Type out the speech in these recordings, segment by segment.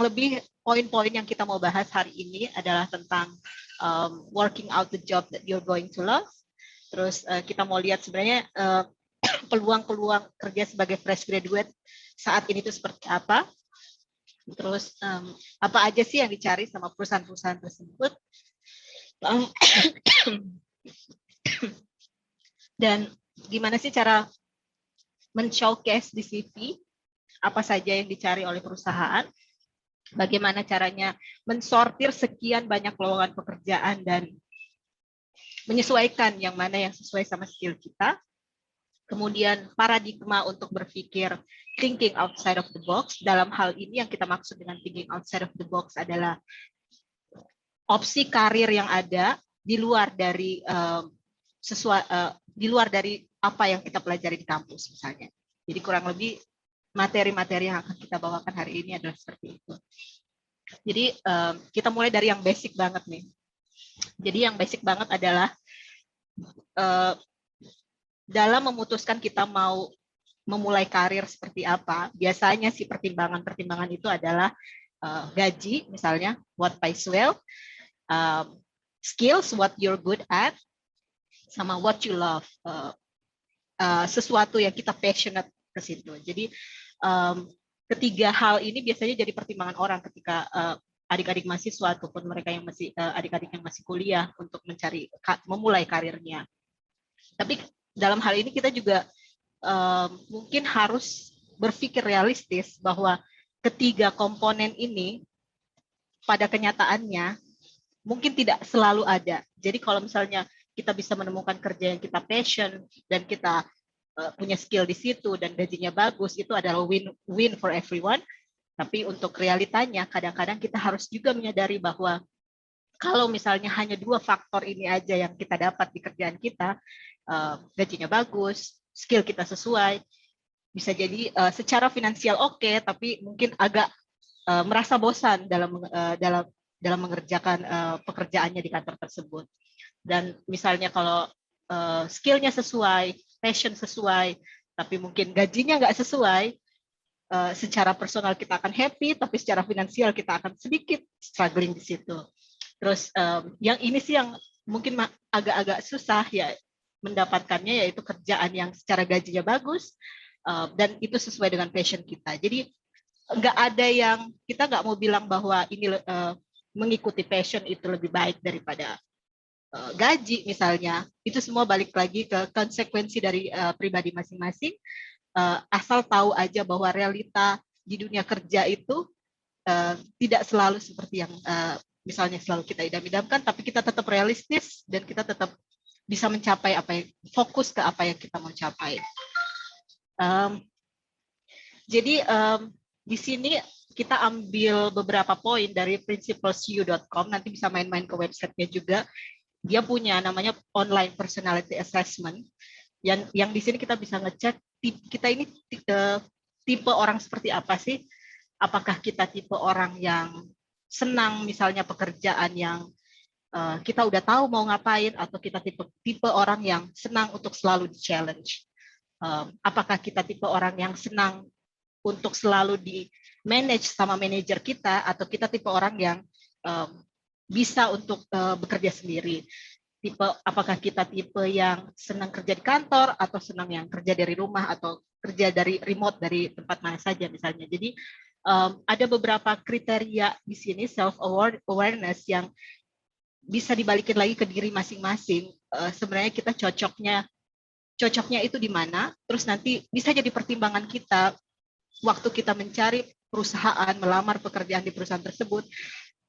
kurang lebih poin-poin yang kita mau bahas hari ini adalah tentang working out the job that you're going to love. Terus kita mau lihat sebenarnya peluang-peluang kerja sebagai fresh graduate saat ini itu seperti apa. Terus apa aja sih yang dicari sama perusahaan-perusahaan tersebut. Dan gimana sih cara men-showcase di CV, apa saja yang dicari oleh perusahaan, bagaimana caranya mensortir sekian banyak lowongan pekerjaan dan menyesuaikan yang mana yang sesuai sama skill kita. Kemudian paradigma untuk berpikir thinking outside of the box. Dalam hal ini yang kita maksud dengan thinking outside of the box adalah opsi karir yang ada di luar dari di luar dari apa yang kita pelajari di kampus misalnya. Jadi kurang lebih materi-materi yang akan kita bawakan hari ini adalah seperti itu. Jadi kita mulai dari yang basic banget nih. Jadi yang basic banget adalah dalam memutuskan kita mau memulai karir seperti apa, biasanya sih pertimbangan-pertimbangan itu adalah gaji misalnya, what pays well, skills, what you're good at, sama what you love, sesuatu yang kita passionate ke situ. Jadi ketiga hal ini biasanya jadi pertimbangan orang ketika adik-adik mahasiswa ataupun mereka yang masih adik-adik yang masih kuliah untuk memulai karirnya. Tapi dalam hal ini kita juga mungkin harus berpikir realistis bahwa ketiga komponen ini pada kenyataannya mungkin tidak selalu ada. Jadi kalau misalnya kita bisa menemukan kerja yang kita passion dan kita punya skill di situ dan gajinya bagus, itu adalah win-win for everyone. Tapi untuk realitanya kadang-kadang kita harus juga menyadari bahwa kalau misalnya hanya dua faktor ini aja yang kita dapat di kerjaan kita, gajinya bagus, skill kita sesuai, bisa jadi secara finansial oke, tapi mungkin agak merasa bosan dalam mengerjakan pekerjaannya di kantor tersebut. Dan misalnya kalau skillnya sesuai, passion sesuai, tapi mungkin gajinya nggak sesuai, secara personal kita akan happy, tapi secara finansial kita akan sedikit struggling di situ. Terus yang ini sih yang mungkin agak-agak susah ya mendapatkannya, yaitu kerjaan yang secara gajinya bagus dan itu sesuai dengan passion kita. Jadi nggak ada yang, kita nggak mau bilang bahwa ini mengikuti passion itu lebih baik daripada gaji misalnya. Itu semua balik lagi ke konsekuensi dari pribadi masing-masing. Asal tahu aja bahwa realita di dunia kerja itu tidak selalu seperti yang misalnya selalu kita idam-idamkan, tapi kita tetap realistis dan kita tetap bisa mencapai fokus ke apa yang kita mau capai. Jadi di sini kita ambil beberapa poin dari principlesU.com, nanti bisa main-main ke websitenya juga. Dia punya namanya online personality assessment, yang di sini kita bisa ngecek kita ini tipe orang seperti apa sih. Apakah kita tipe orang yang senang misalnya pekerjaan yang kita udah tahu mau ngapain, atau kita tipe orang yang senang untuk selalu di-challenge. Apakah kita tipe orang yang senang untuk selalu di-manage sama manajer kita, atau kita tipe orang yang bisa untuk bekerja sendiri. Apakah kita tipe yang senang kerja di kantor, atau senang yang kerja dari rumah, atau kerja dari remote dari tempat mana saja misalnya. Jadi ada beberapa kriteria di sini self-awareness yang bisa dibalikin lagi ke diri masing-masing. Sebenarnya kita cocoknya itu di mana, terus nanti bisa jadi pertimbangan kita waktu kita mencari perusahaan, melamar pekerjaan di perusahaan tersebut.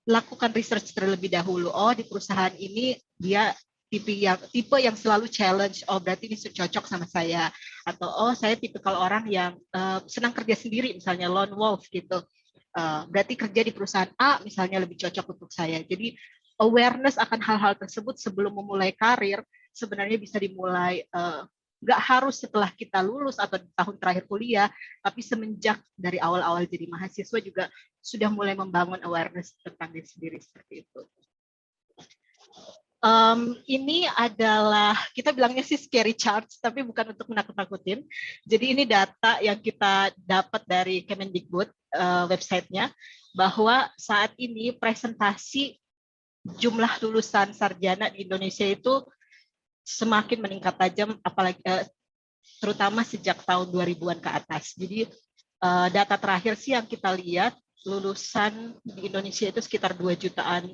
Lakukan research terlebih dahulu. Oh, di perusahaan ini dia tipe yang selalu challenge. Oh, berarti ini cocok sama saya. Atau oh, saya tipe kalau orang yang senang kerja sendiri, misalnya lone wolf gitu. Berarti kerja di perusahaan A misalnya lebih cocok untuk saya. Jadi awareness akan hal-hal tersebut sebelum memulai karir sebenarnya bisa dimulai nggak harus setelah kita lulus atau di tahun terakhir kuliah, tapi semenjak dari awal-awal jadi mahasiswa juga sudah mulai membangun awareness tentang diri sendiri seperti itu. Ini adalah, kita bilangnya sih scary charts, tapi bukan untuk menakut-nakutin. Jadi ini data yang kita dapat dari Kemendikbud, websitenya, bahwa saat ini presentasi jumlah lulusan sarjana di Indonesia itu semakin meningkat tajam, apalagi terutama sejak tahun 2000-an ke atas. Jadi data terakhir sih yang kita lihat, lulusan di Indonesia itu sekitar 2,5 jutaan,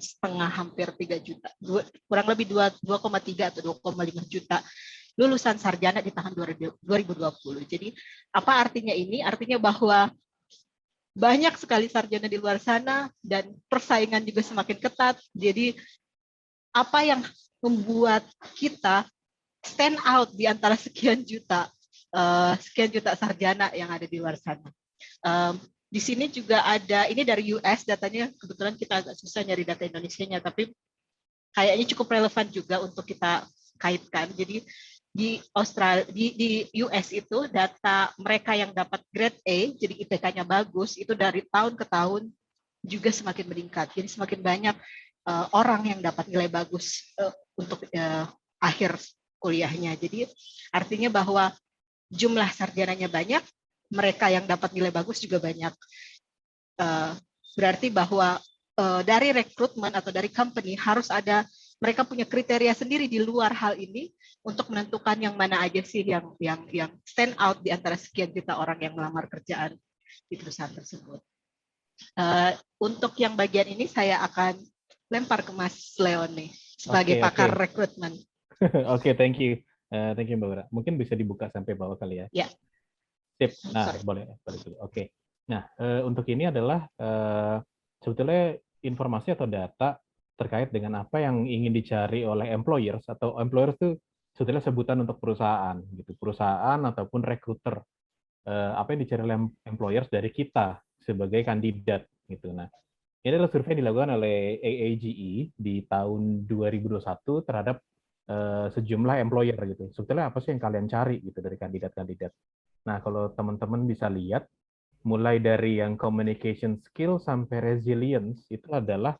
hampir 3 juta, kurang lebih 2,3 atau 2,5 juta lulusan sarjana di tahun 2020. Jadi apa artinya ini? Artinya bahwa banyak sekali sarjana di luar sana dan persaingan juga semakin ketat. Jadi apa yang membuat kita stand out di antara sekian juta sarjana yang ada di luar sana? Di sini juga ada, ini dari US datanya, kebetulan kita agak susah nyari data Indonesianya, tapi kayaknya cukup relevan juga untuk kita kaitkan. Jadi di Australia, di US itu data mereka yang dapat grade A, jadi IPK-nya bagus, itu dari tahun ke tahun juga semakin meningkat. Jadi semakin banyak orang yang dapat nilai bagus untuk akhir kuliahnya. Jadi artinya bahwa jumlah sarjananya banyak, mereka yang dapat nilai bagus juga banyak. Berarti bahwa dari rekrutmen atau dari company harus ada, mereka punya kriteria sendiri di luar hal ini untuk menentukan yang mana aja sih yang stand out di antara sekian juta orang yang melamar kerjaan di perusahaan tersebut. Untuk yang bagian ini saya akan lempar ke Mas Leon nih sebagai pakar rekrutmen. Oke, thank you. Thank you Mbak Ura. Mungkin bisa dibuka sampai bawah kali ya. Ya. Sip. Nah, boleh dulu. Oke. Nah, untuk ini adalah sebetulnya informasi atau data terkait dengan apa yang ingin dicari oleh employers, atau employers itu sebetulnya sebutan untuk perusahaan gitu. Perusahaan ataupun recruiter. Apa yang dicari oleh employers dari kita sebagai kandidat gitu. Nah, ini adalah survei yang dilakukan oleh AAGE di tahun 2021 terhadap sejumlah employer gitu. Sebetulnya apa sih yang kalian cari gitu dari kandidat-kandidat. Nah, kalau teman-teman bisa lihat, mulai dari yang communication skill sampai resilience, itu adalah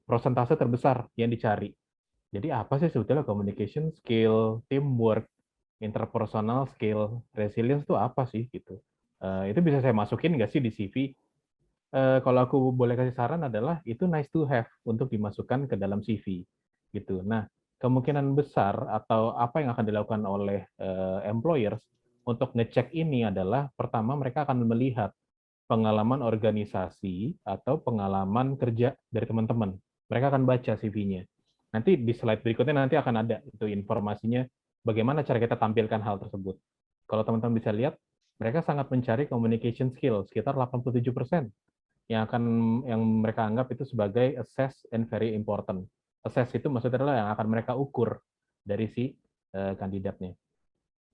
persentase terbesar yang dicari. Jadi apa sih sebetulnya communication skill, teamwork, interpersonal skill, resilience itu apa sih gitu. Itu bisa saya masukin nggak sih di CV? Kalau aku boleh kasih saran adalah itu nice to have untuk dimasukkan ke dalam CV gitu. Nah, kemungkinan besar atau apa yang akan dilakukan oleh employers untuk ngecek ini adalah pertama mereka akan melihat pengalaman organisasi atau pengalaman kerja dari teman-teman. Mereka akan baca CV-nya. Nanti di slide berikutnya nanti akan ada itu informasinya bagaimana cara kita tampilkan hal tersebut. Kalau teman-teman bisa lihat, mereka sangat mencari communication skill sekitar 87%. Yang mereka anggap itu sebagai assess and very important. Assess itu maksudnya adalah yang akan mereka ukur dari si kandidatnya.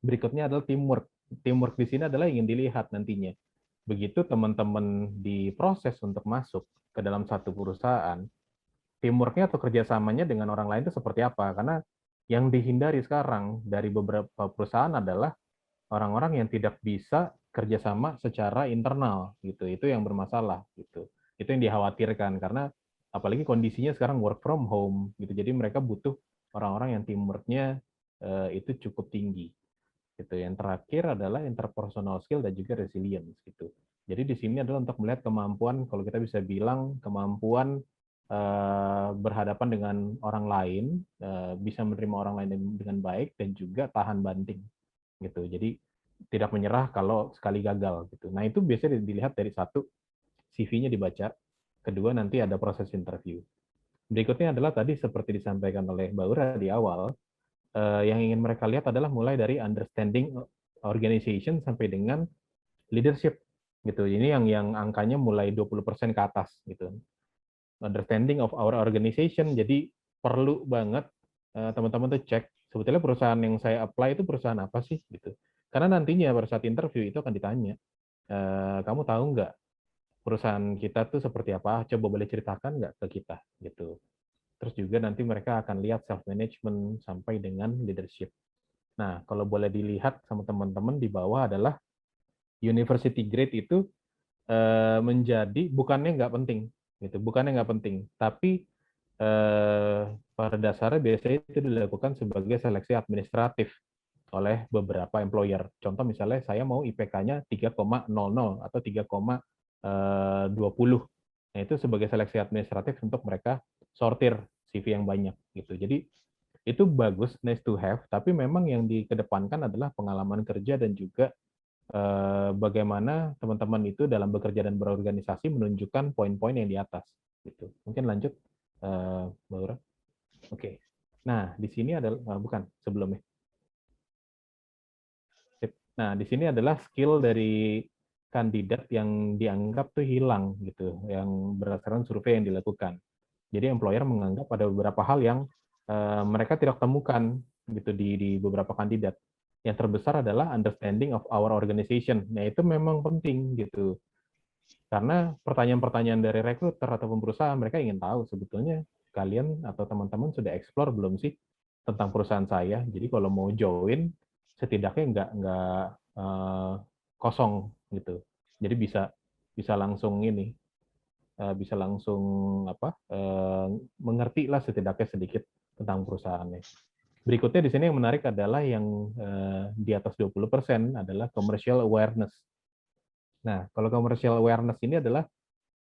Berikutnya adalah teamwork. Teamwork di sini adalah ingin dilihat nantinya. Begitu teman-teman diproses untuk masuk ke dalam satu perusahaan, teamwork-nya atau kerjasamanya dengan orang lain itu seperti apa? Karena yang dihindari sekarang dari beberapa perusahaan adalah orang-orang yang tidak bisa kerjasama secara internal gitu. Itu yang bermasalah gitu. Itu yang dikhawatirkan karena apalagi kondisinya sekarang work from home gitu. Jadi mereka butuh orang-orang yang teamwork-nya itu cukup tinggi. Gitu. Yang terakhir adalah interpersonal skill dan juga resilience gitu. Jadi di sini adalah untuk melihat kemampuan, kalau kita bisa bilang kemampuan berhadapan dengan orang lain, bisa menerima orang lain dengan baik dan juga tahan banting gitu. Jadi tidak menyerah kalau sekali gagal gitu. Nah, itu biasanya dilihat dari satu, CV-nya dibaca, kedua nanti ada proses interview. Berikutnya adalah tadi seperti disampaikan oleh Mbak Ura di awal, yang ingin mereka lihat adalah mulai dari understanding organization sampai dengan leadership gitu. Ini yang angkanya mulai 20% ke atas gitu. Understanding of our organization, jadi perlu banget teman-teman tuh cek sebetulnya perusahaan yang saya apply itu perusahaan apa sih gitu. Karena nantinya pada saat interview itu akan ditanya, kamu tahu nggak perusahaan kita tuh seperti apa? Coba boleh ceritakan nggak ke kita gitu. Terus juga nanti mereka akan lihat self management sampai dengan leadership. Nah, kalau boleh dilihat sama teman-teman di bawah adalah university grade itu menjadi bukannya nggak penting gitu, bukannya nggak penting, tapi pada dasarnya biasanya itu dilakukan sebagai seleksi administratif oleh beberapa employer. Contoh misalnya saya mau IPK-nya 3,00 atau 3,20. Nah, itu sebagai seleksi administratif untuk mereka sortir CV yang banyak gitu. Jadi itu bagus, nice to have, tapi memang yang dikedepankan adalah pengalaman kerja dan juga bagaimana teman-teman itu dalam bekerja dan berorganisasi menunjukkan poin-poin yang di atas gitu. Mungkin lanjut Mbak Aura. Oke. Nah, di sini adalah bukan sebelumnya. Nah, di sini adalah skill dari kandidat yang dianggap tuh hilang gitu, yang berdasarkan survei yang dilakukan. Jadi employer menganggap ada beberapa hal yang mereka tidak temukan gitu di beberapa kandidat. Yang terbesar adalah understanding of our organization. Nah, itu memang penting gitu. Karena pertanyaan-pertanyaan dari rekruter ataupun perusahaan, mereka ingin tahu sebetulnya kalian atau teman-teman sudah explore belum sih tentang perusahaan saya. Jadi kalau mau join, setidaknya nggak kosong gitu. Jadi bisa langsung ini, bisa langsung mengerti lah setidaknya sedikit tentang perusahaannya. Berikutnya di sini yang menarik adalah yang di atas 20% adalah commercial awareness. Nah, kalau commercial awareness ini adalah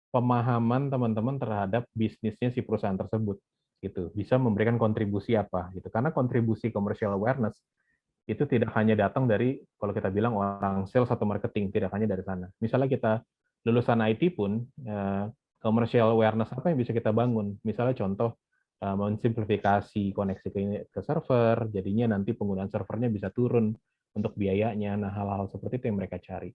pemahaman teman-teman terhadap bisnisnya si perusahaan tersebut gitu. Bisa memberikan kontribusi apa gitu. Karena kontribusi commercial awareness itu tidak hanya datang dari kalau kita bilang orang sales atau marketing, tidak hanya dari sana. Misalnya kita lulusan IT pun commercial awareness apa yang bisa kita bangun? Misalnya contoh mensimplifikasi koneksi ke server, jadinya nanti penggunaan servernya bisa turun untuk biayanya. Nah, hal-hal seperti itu yang mereka cari.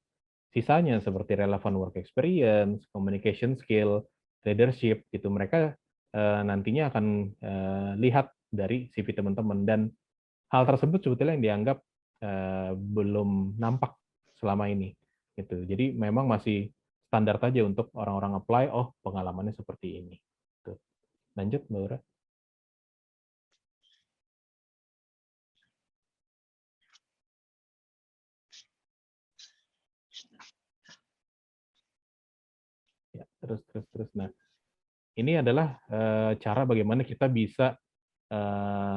Sisanya seperti relevant work experience, communication skill, leadership, itu mereka nantinya akan lihat dari CV teman-teman. Dan hal tersebut sebetulnya yang dianggap belum nampak selama ini. Gitu. Jadi memang masih standar saja untuk orang-orang apply, oh pengalamannya seperti ini. Tuh. Lanjut, Mbak Ura. Ya, terus. Nah, ini adalah cara bagaimana kita bisa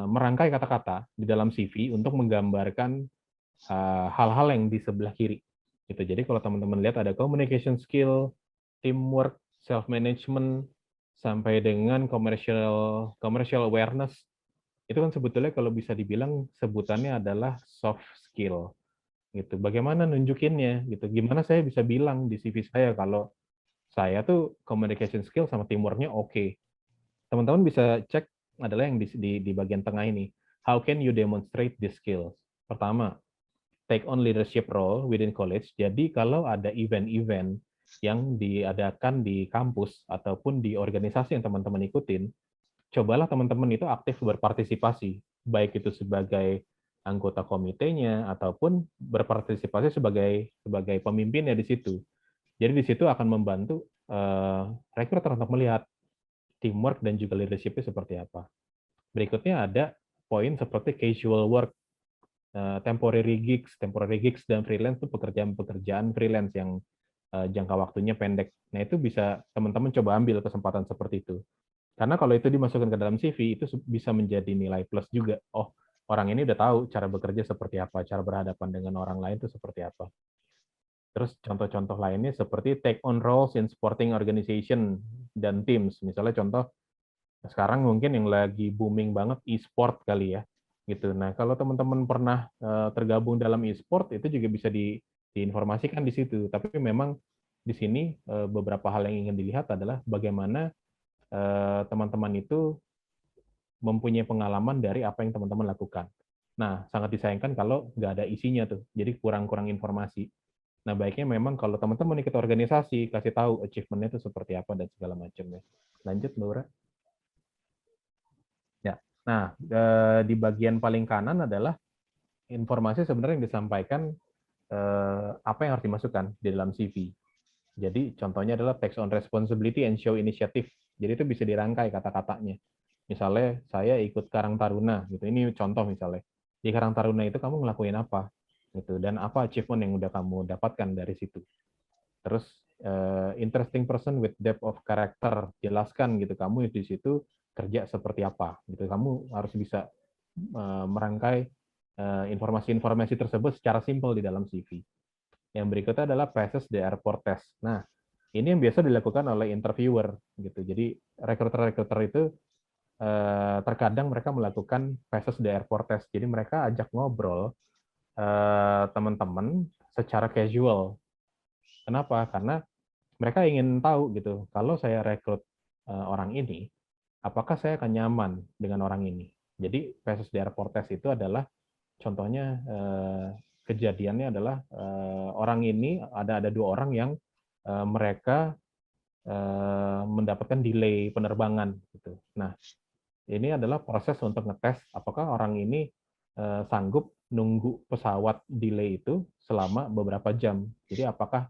merangkai kata-kata di dalam CV untuk menggambarkan hal-hal yang di sebelah kiri. Gitu. Jadi kalau teman-teman lihat ada communication skill, teamwork, self-management, sampai dengan commercial awareness, itu kan sebetulnya kalau bisa dibilang sebutannya adalah soft skill. Gitu. Bagaimana nunjukinnya? Gitu. Gimana saya bisa bilang di CV saya kalau saya tuh communication skill sama teamworknya oke. Teman-teman bisa cek adalah yang di bagian tengah ini. How can you demonstrate these skills? Pertama, take on leadership role within college. Jadi kalau ada event-event yang diadakan di kampus ataupun di organisasi yang teman-teman ikutin, cobalah teman-teman itu aktif berpartisipasi, baik itu sebagai anggota komitenya ataupun berpartisipasi sebagai pemimpinnya di situ. Jadi di situ akan membantu rekruter untuk melihat teamwork dan juga leadership-nya seperti apa. Berikutnya ada poin seperti casual work, temporary gigs dan freelance itu pekerjaan freelance yang jangka waktunya pendek. Nah, itu bisa teman-teman coba ambil kesempatan seperti itu. Karena kalau itu dimasukkan ke dalam CV, itu bisa menjadi nilai plus juga. Oh, orang ini udah tahu cara bekerja seperti apa, cara berhadapan dengan orang lain itu seperti apa. Terus contoh-contoh lainnya seperti take on roles in sporting organization dan teams. Misalnya contoh, sekarang mungkin yang lagi booming banget e-sport kali ya. Gitu. Nah, kalau teman-teman pernah tergabung dalam e-sport, itu juga bisa diinformasikan di situ. Tapi memang di sini beberapa hal yang ingin dilihat adalah bagaimana teman-teman itu mempunyai pengalaman dari apa yang teman-teman lakukan. Nah, sangat disayangkan kalau nggak ada isinya tuh, jadi kurang-kurang informasi. Nah, baiknya memang kalau teman-teman ikut organisasi, kasih tahu achievement-nya itu seperti apa dan segala macamnya. Lanjut, Mbak Ura. Ya. Nah, di bagian paling kanan adalah informasi sebenarnya yang disampaikan apa yang harus dimasukkan di dalam CV. Jadi contohnya adalah text on responsibility and show initiative. Jadi itu bisa dirangkai kata-katanya. Misalnya saya ikut Karang Taruna gitu. Ini contoh misalnya. Di Karang Taruna itu kamu ngelakuin apa? Gitu. Dan apa achievement yang udah kamu dapatkan dari situ. Terus interesting person with depth of character. Jelaskan gitu kamu di situ kerja seperti apa gitu. Kamu harus bisa merangkai informasi-informasi tersebut secara simpel di dalam CV. Yang berikutnya adalah Passes the Airport Test. Nah, ini yang biasa dilakukan oleh interviewer gitu. Jadi rekruter-rekruter itu terkadang mereka melakukan Passes the Airport Test. Jadi mereka ajak ngobrol teman-teman secara casual. Kenapa? Karena mereka ingin tahu gitu, kalau saya rekrut orang ini, apakah saya akan nyaman dengan orang ini. Jadi Passes the Airport Test itu adalah contohnya kejadiannya adalah orang ini ada 2 orang yang mereka mendapatkan delay penerbangan gitu. Nah, ini adalah proses untuk ngetes apakah orang ini sanggup nunggu pesawat delay itu selama beberapa jam. Jadi apakah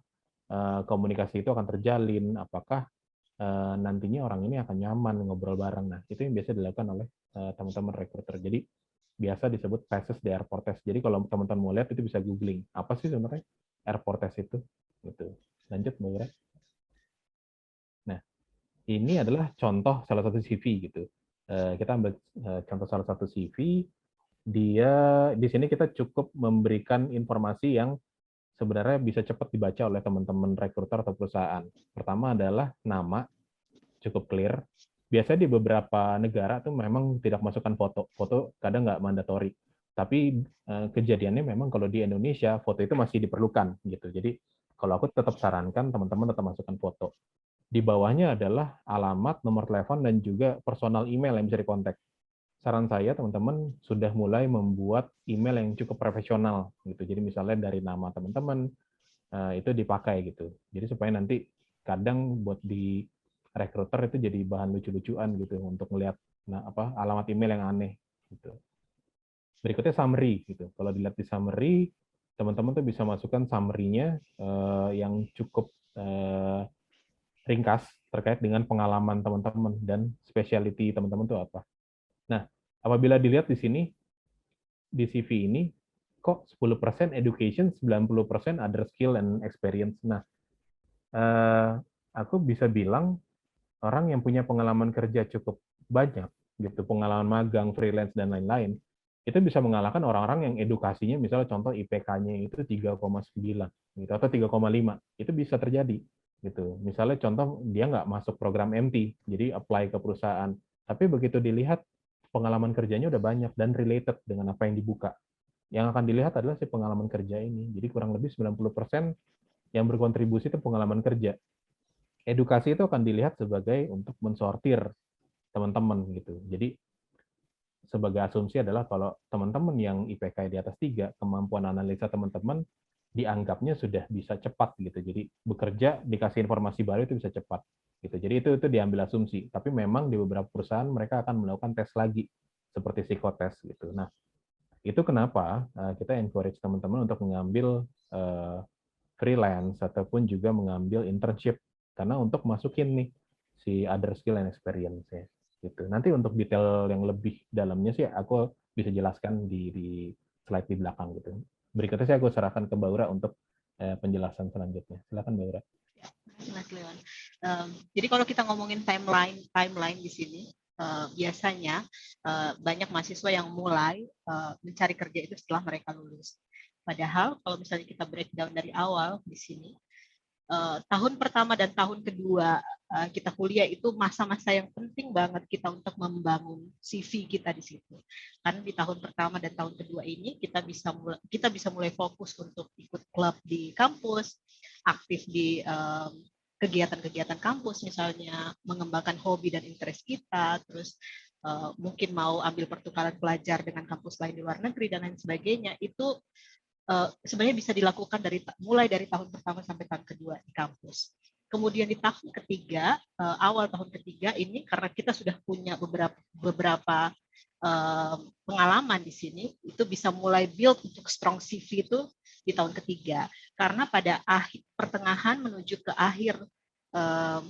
komunikasi itu akan terjalin, apakah nantinya orang ini akan nyaman ngobrol bareng. Nah, itu yang biasa dilakukan oleh teman-teman recruiter. Jadi biasa disebut Passes the Airport Test. Jadi kalau teman-teman mau lihat itu bisa googling. Apa sih sebenarnya airport test itu? Gitu. Lanjut, Mbak Ira. Nah, ini adalah contoh salah satu CV gitu. Kita ambil contoh salah satu CV. Dia di sini kita cukup memberikan informasi yang sebenarnya bisa cepat dibaca oleh teman-teman rekruter atau perusahaan. Pertama adalah nama, cukup clear. Biasanya di beberapa negara tuh memang tidak masukkan foto. Foto kadang nggak mandatori. Tapi kejadiannya memang kalau di Indonesia foto itu masih diperlukan gitu. Jadi kalau aku tetap sarankan teman-teman tetap masukkan foto. Di bawahnya adalah alamat, nomor telepon, dan juga personal email yang bisa dikontak. Saran saya teman-teman sudah mulai membuat email yang cukup profesional gitu. Jadi misalnya dari nama teman-teman itu dipakai gitu. Jadi supaya nanti kadang buat di recruiter itu jadi bahan lucu-lucuan gitu untuk melihat alamat email yang aneh gitu. Berikutnya summary gitu. Kalau dilihat di summary, teman-teman tuh bisa masukkan summary-nya yang cukup ringkas terkait dengan pengalaman teman-teman dan specialty teman-teman tuh apa. Nah, apabila dilihat di sini di CV ini kok 10% education, 90% other skill and experience. Nah, aku bisa bilang orang yang punya pengalaman kerja cukup banyak, gitu, pengalaman magang, freelance, dan lain-lain, itu bisa mengalahkan orang-orang yang edukasinya, misalnya contoh IPK-nya itu 3,9, gitu, atau 3,5, itu bisa terjadi. Gitu. Misalnya contoh dia nggak masuk program MT, jadi apply ke perusahaan, tapi begitu dilihat pengalaman kerjanya udah banyak dan related dengan apa yang dibuka. Yang akan dilihat adalah si pengalaman kerja ini. Jadi kurang lebih 90% yang berkontribusi itu pengalaman kerja. Edukasi itu akan dilihat sebagai untuk mensortir teman-teman gitu. Jadi sebagai asumsi adalah kalau teman-teman yang IPK di atas 3, kemampuan analisa teman-teman dianggapnya sudah bisa cepat gitu. Jadi bekerja dikasih informasi baru itu bisa cepat gitu. Jadi itu diambil asumsi. Tapi memang di beberapa perusahaan mereka akan melakukan tes lagi seperti psikotes gitu. Nah, itu kenapa kita encourage teman-teman untuk mengambil freelance ataupun juga mengambil internship karena untuk masukin nih si other skill and experience ya gitu. Nanti untuk detail yang lebih dalamnya sih aku bisa jelaskan di slide di belakang gitu. Berikutnya sih aku serahkan ke Mbak Ura untuk penjelasan selanjutnya. Silakan Mbak Ura. Mas Leon. Jadi kalau kita ngomongin timeline di sini, biasanya banyak mahasiswa yang mulai mencari kerja itu setelah mereka lulus. Padahal kalau misalnya kita breakdown dari awal di sini, tahun pertama dan tahun kedua kita kuliah itu masa-masa yang penting banget kita untuk membangun CV kita di situ. Karena di tahun pertama dan tahun kedua ini kita bisa mulai fokus untuk ikut klub di kampus, aktif di kegiatan-kegiatan kampus, misalnya mengembangkan hobi dan interest kita, terus mungkin mau ambil pertukaran pelajar dengan kampus lain di luar negeri dan lain sebagainya. Itu sebenarnya bisa dilakukan mulai dari tahun pertama sampai tahun kedua di kampus. Kemudian di tahun ketiga, awal tahun ketiga ini karena kita sudah punya beberapa pengalaman di sini, itu bisa mulai build untuk strong CV itu di tahun ketiga. Karena pada pertengahan menuju ke akhir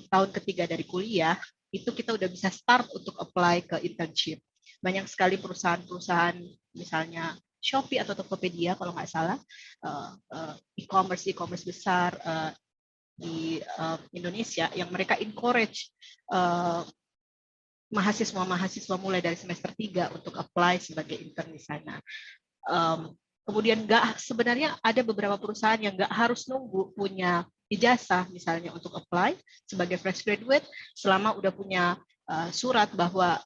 tahun ketiga dari kuliah, itu kita udah bisa start untuk apply ke internship. Banyak sekali perusahaan-perusahaan, misalnya Shopee atau Tokopedia kalau nggak salah, e-commerce besar di Indonesia yang mereka encourage mahasiswa mulai dari semester 3 untuk apply sebagai intern di sana. Kemudian sebenarnya ada beberapa perusahaan yang nggak harus nunggu punya ijazah misalnya untuk apply sebagai fresh graduate selama udah punya surat bahwa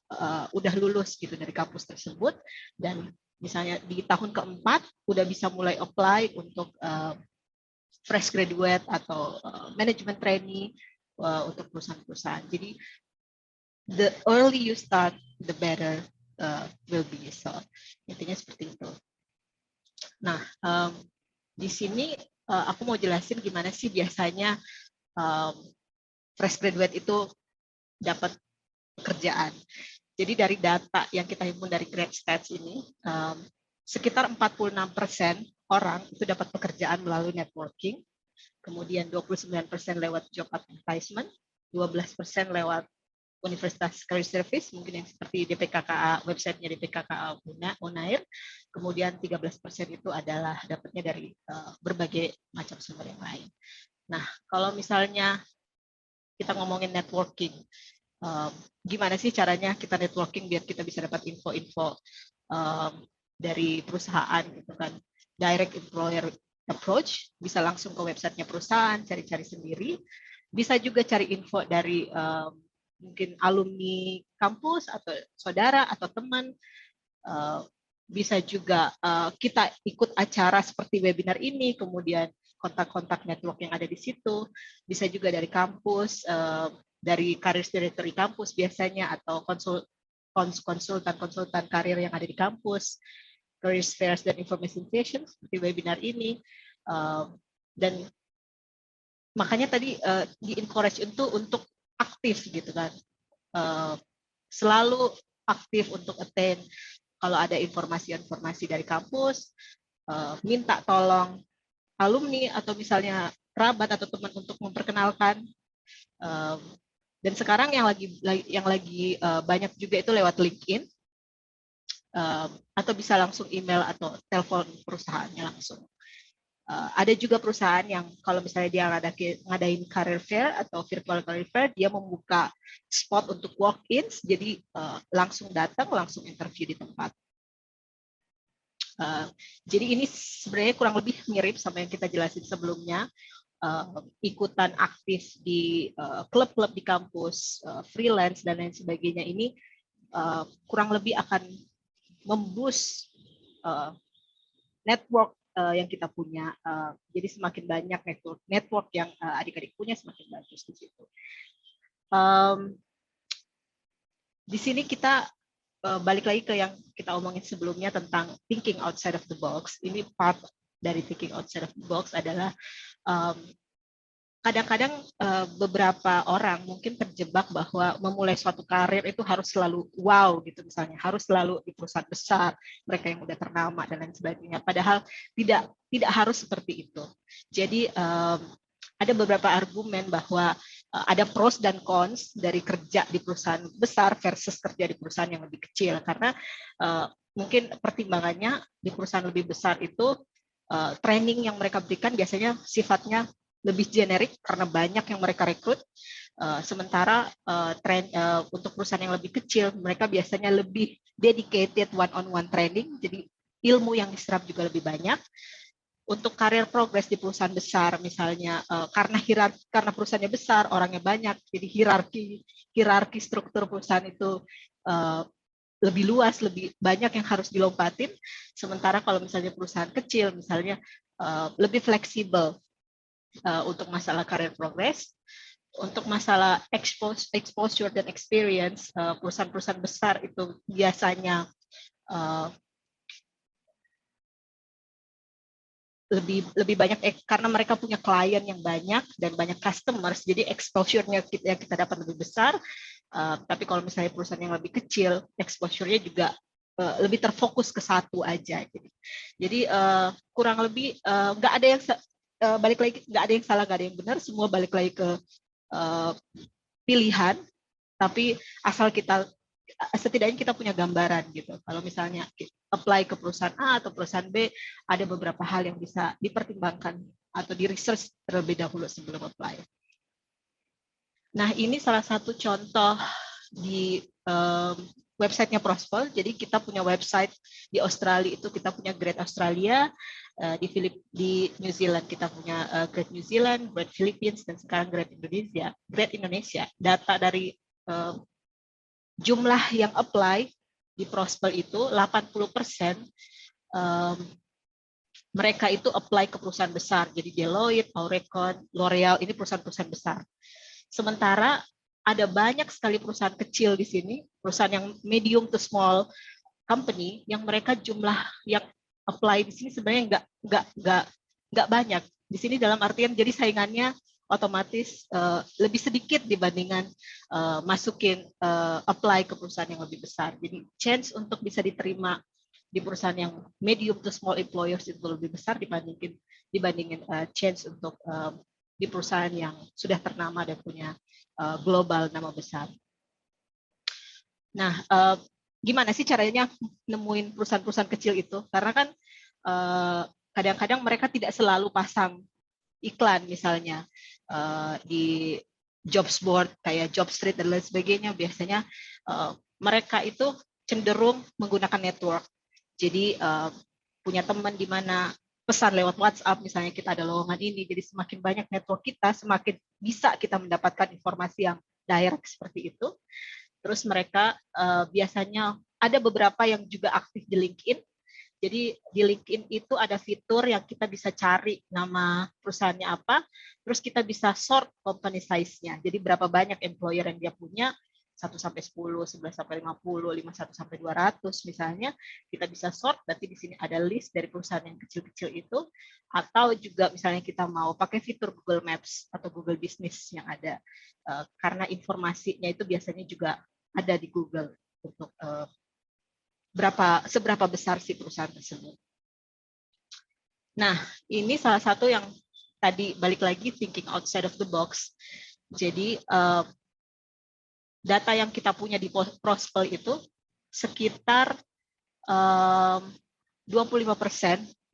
udah lulus gitu dari kampus tersebut, dan misalnya di tahun keempat udah bisa mulai apply untuk fresh graduate atau management trainee untuk perusahaan-perusahaan. Jadi the early you start, the better will be. So intinya seperti itu. Nah, di sini aku mau jelasin gimana sih biasanya fresh graduate itu dapat pekerjaan. Jadi dari data yang kita himpun dari GrabStats ini, sekitar 46% orang itu dapat pekerjaan melalui networking, kemudian 29% lewat job advertisement, 12% lewat Universitas Career Service, mungkin yang seperti DPKKA, websitenya DPKKA Unair, kemudian 13% itu adalah dapatnya dari berbagai macam sumber yang lain. Nah, kalau misalnya kita ngomongin networking, gimana sih caranya kita networking biar kita bisa dapat info-info dari perusahaan gitu kan? Direct employer approach, bisa langsung ke websitenya perusahaan, cari-cari sendiri, bisa juga cari info dari mungkin alumni kampus atau saudara atau teman, bisa juga kita ikut acara seperti webinar ini, kemudian kontak-kontak network yang ada di situ, bisa juga dari kampus, dari career directory kampus biasanya, atau konsultan karir yang ada di kampus, career fairs dan information session seperti webinar ini, dan makanya tadi di encourage untuk aktif gitu kan, selalu aktif untuk attend kalau ada informasi-informasi dari kampus, minta tolong alumni atau misalnya kerabat atau teman untuk memperkenalkan, dan sekarang yang lagi banyak juga itu lewat LinkedIn, atau bisa langsung email atau telepon perusahaannya langsung. Ada juga perusahaan yang kalau misalnya dia ngadain career fair atau virtual career fair, dia membuka spot untuk walk-ins, jadi langsung datang, langsung interview di tempat. Jadi ini sebenarnya kurang lebih mirip sama yang kita jelasin sebelumnya, ikutan aktif di klub-klub di kampus, freelance dan lain sebagainya, ini kurang lebih akan memboost network yang kita punya. Jadi semakin banyak network yang adik-adik punya, semakin bagus di situ. Di sini kita balik lagi ke yang kita omongin sebelumnya tentang thinking outside of the box. Ini part dari thinking outside of the box adalah kadang-kadang beberapa orang mungkin terjebak bahwa memulai suatu karir itu harus selalu wow gitu, misalnya harus selalu di perusahaan besar, mereka yang udah ternama dan lain sebagainya. Padahal tidak harus seperti itu. Jadi ada beberapa argumen bahwa ada pros dan cons dari kerja di perusahaan besar versus kerja di perusahaan yang lebih kecil, karena mungkin pertimbangannya di perusahaan lebih besar itu training yang mereka berikan biasanya sifatnya lebih generik karena banyak yang mereka rekrut, sementara untuk perusahaan yang lebih kecil mereka biasanya lebih dedicated one-on-one training, jadi ilmu yang diserap juga lebih banyak. Untuk karir progres di perusahaan besar misalnya, karena perusahaannya besar, orangnya banyak, jadi hierarki struktur perusahaan itu lebih luas, lebih banyak yang harus dilompatin. Sementara kalau misalnya perusahaan kecil misalnya lebih fleksibel untuk masalah karir progress. Untuk masalah exposure dan experience, perusahaan-perusahaan besar itu biasanya lebih banyak karena mereka punya klien yang banyak dan banyak customers, jadi exposure-nya kita dapat lebih besar. Tapi kalau misalnya perusahaan yang lebih kecil, exposure-nya juga lebih terfokus ke satu aja. Jadi kurang lebih nggak ada yang balik lagi, nggak ada yang salah, nggak ada yang benar, semua balik lagi ke pilihan. Tapi asal setidaknya kita punya gambaran gitu. Kalau misalnya apply ke perusahaan A atau perusahaan B, ada beberapa hal yang bisa dipertimbangkan atau di research terlebih dahulu sebelum apply. Nah, ini salah satu contoh di websitenya Prospel. Jadi kita punya website di Australia itu kita punya Great Australia, di New Zealand kita punya Great New Zealand, Great Philippines, dan sekarang Great Indonesia. Great Indonesia. Data dari jumlah yang apply di Prospel itu 80% mereka itu apply ke perusahaan besar. Jadi Deloitte, Aurecon, L'Oreal, ini perusahaan-perusahaan besar. Sementara ada banyak sekali perusahaan kecil di sini, perusahaan yang medium to small company, yang mereka jumlah yang apply di sini sebenarnya nggak banyak. Di sini dalam artian jadi saingannya otomatis lebih sedikit dibandingkan masukin apply ke perusahaan yang lebih besar. Jadi chance untuk bisa diterima di perusahaan yang medium to small employers itu lebih besar dibandingin chance untuk di perusahaan yang sudah ternama dan punya global nama besar. Nah, gimana sih caranya nemuin perusahaan-perusahaan kecil itu? Karena kan kadang-kadang mereka tidak selalu pasang iklan misalnya di jobs board kayak Jobstreet dan lain sebagainya. Biasanya mereka itu cenderung menggunakan network. Jadi punya teman di mana pesan lewat WhatsApp, misalnya kita ada lowongan ini, jadi semakin banyak network kita, semakin bisa kita mendapatkan informasi yang direct seperti itu. Terus mereka biasanya ada beberapa yang juga aktif di LinkedIn. Jadi di LinkedIn itu ada fitur yang kita bisa cari nama perusahaannya apa, terus kita bisa sort company size-nya. Jadi berapa banyak employer yang dia punya, 1 sampai 10, 11 sampai 50, 51 sampai 200 misalnya, kita bisa sort, berarti di sini ada list dari perusahaan yang kecil-kecil itu, atau juga misalnya kita mau pakai fitur Google Maps atau Google Business yang ada, karena informasinya itu biasanya juga ada di Google untuk seberapa besar sih perusahaan tersebut. Nah, ini salah satu yang tadi balik lagi thinking outside of the box. Jadi data yang kita punya di Prospel itu sekitar 25%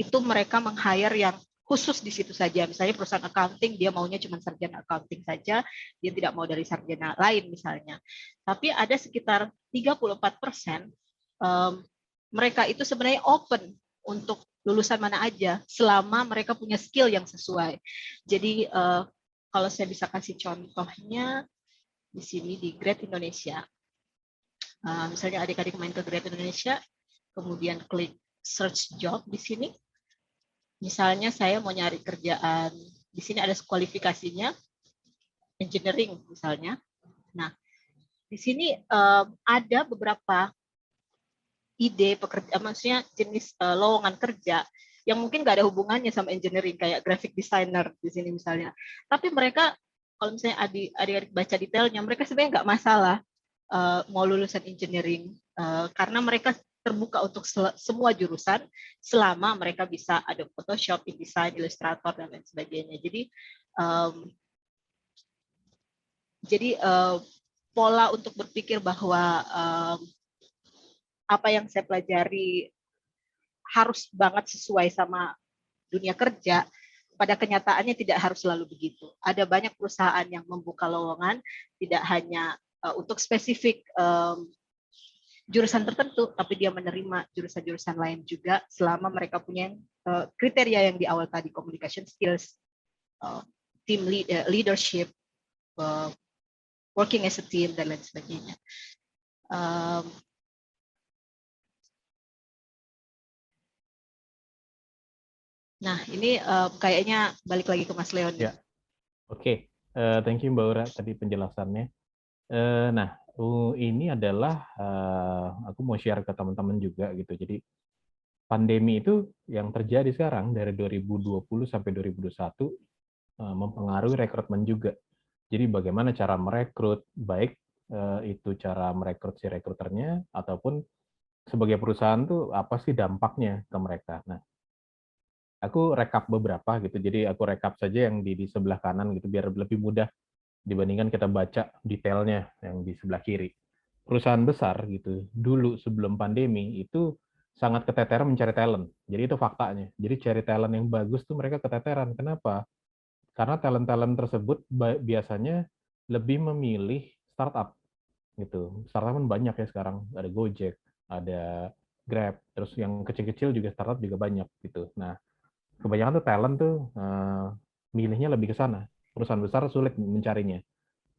itu mereka meng-hire yang khusus di situ saja. Misalnya perusahaan accounting, dia maunya cuma sarjana accounting saja, dia tidak mau dari sarjana lain misalnya. Tapi ada sekitar 34% mereka itu sebenarnya open untuk lulusan mana aja, selama mereka punya skill yang sesuai. Jadi kalau saya bisa kasih contohnya, di sini di Great Indonesia. Misalnya adik-adik main ke Great Indonesia, kemudian klik search job di sini. Misalnya saya mau nyari kerjaan, di sini ada kualifikasinya, engineering misalnya. Nah, di sini ada beberapa ide pekerja, maksudnya jenis lowongan kerja yang mungkin nggak ada hubungannya sama engineering, kayak graphic designer di sini misalnya. Tapi mereka kalau misalnya adik-adik baca detailnya, mereka sebenarnya nggak masalah mau lulusan engineering karena mereka terbuka untuk semua jurusan selama mereka bisa ada Photoshop, InDesign, Illustrator dan lain sebagainya. Jadi pola untuk berpikir bahwa apa yang saya pelajari harus banget sesuai sama dunia kerja, pada kenyataannya tidak harus selalu begitu. Ada banyak perusahaan yang membuka lowongan tidak hanya untuk spesifik jurusan tertentu, tapi dia menerima jurusan-jurusan lain juga selama mereka punya kriteria yang di awal tadi, communication skills, team leadership, working as a team, dan lain sebagainya. Nah, ini kayaknya balik lagi ke Mas Leon. Ya. Oke, thank you Mbak Ura tadi penjelasannya. Nah, ini adalah aku mau share ke teman-teman juga gitu. Jadi pandemi itu yang terjadi sekarang dari 2020 sampai 2021 mempengaruhi rekrutmen juga. Jadi bagaimana cara merekrut, baik itu cara merekrut si rekruternya ataupun sebagai perusahaan tuh apa sih dampaknya ke mereka. Nah, aku rekap beberapa gitu. Jadi aku rekap saja yang di sebelah kanan gitu biar lebih mudah dibandingkan kita baca detailnya yang di sebelah kiri. Perusahaan besar gitu dulu sebelum pandemi itu sangat keteteran mencari talent. Jadi itu faktanya. Jadi cari talent yang bagus tuh mereka keteteran. Kenapa? Karena talent-talent tersebut biasanya lebih memilih startup. gitu. Startup kan banyak ya sekarang, ada Gojek, ada Grab, terus yang kecil-kecil juga startup juga banyak gitu. Nah, kebanyakan tuh talent tuh milihnya lebih ke sana. Perusahaan besar sulit mencarinya.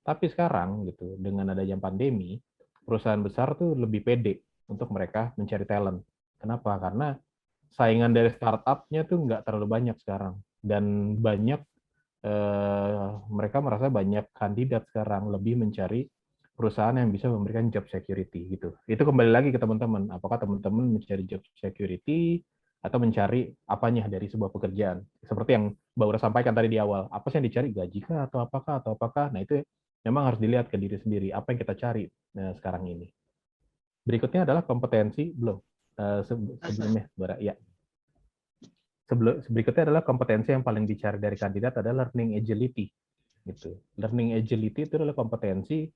Tapi sekarang gitu, dengan adanya pandemi, perusahaan besar tuh lebih pede untuk mereka mencari talent. Kenapa? Karena saingan dari startup-nya tuh nggak terlalu banyak sekarang. Dan banyak, mereka merasa banyak kandidat sekarang lebih mencari perusahaan yang bisa memberikan job security gitu. Itu kembali lagi ke teman-teman. Apakah teman-teman mencari job security atau mencari apanya dari sebuah pekerjaan? Seperti yang Mbak Ura sampaikan tadi di awal. Apa sih yang dicari? Gaji kah atau apakah atau apakah? Nah, itu memang harus dilihat ke diri sendiri. Apa yang kita cari sekarang ini. Berikutnya adalah kompetensi belum. Sebelumnya, Bara, ya. Berikutnya adalah kompetensi yang paling dicari dari kandidat adalah learning agility. Gitu. Learning agility itu adalah kompetensi